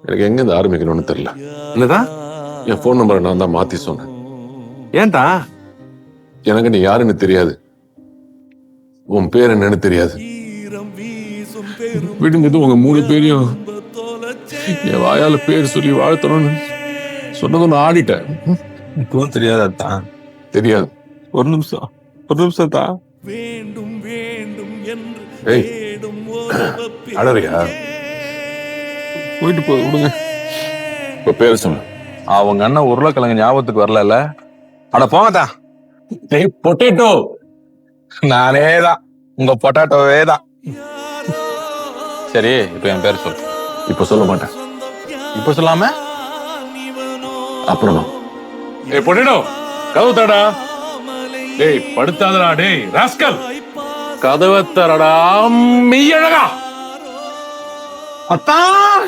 எனக்கு எங்க இருந்து ஆரம்பிக்கணும்னு தெரியல. என்னதான்? என் போன் நம்பரை நான் தான் மாத்தி சொன்னேன். ஏன்டா? எனக்கு நீ யாருன்னு தெரியாது, உன் பேர் என்னன்னு தெரியாது. விடுஞ்சது உங்க 3 பேரையும் என் வாயால பேர் சொல்லி வாழ்த்தணும்னு சொன்னதும் நான் ஆடிட்டேன். இப்பவும் தெரியாதான்? தெரியாது. ஒரு நிமிஷம் தான். ஏய், அழறியா? போயிட்டு போய் விடுங்க. இப்ப பேர் சொல்லு. அவங்க அண்ணன் உருளைக்கிழங்கு ஞாபகத்துக்கு வரல. அட போங்கதான். டேய் பொட்டேட்டோ. நானே தான் உங்க பொட்டாட்டோவே தான். சரி, இப்ப என் பேர் சொல்லு. இப்ப சொல்ல மாட்டேன். இப்ப சொல்லாம அப்புறமா. ஏய் பொட்டேட்டோ, கதவு தரடா. டேய் படுத்தாதடா. டேய் ராஸ்கல், கதவை தரடா மெய்யழகா. அத்தான்.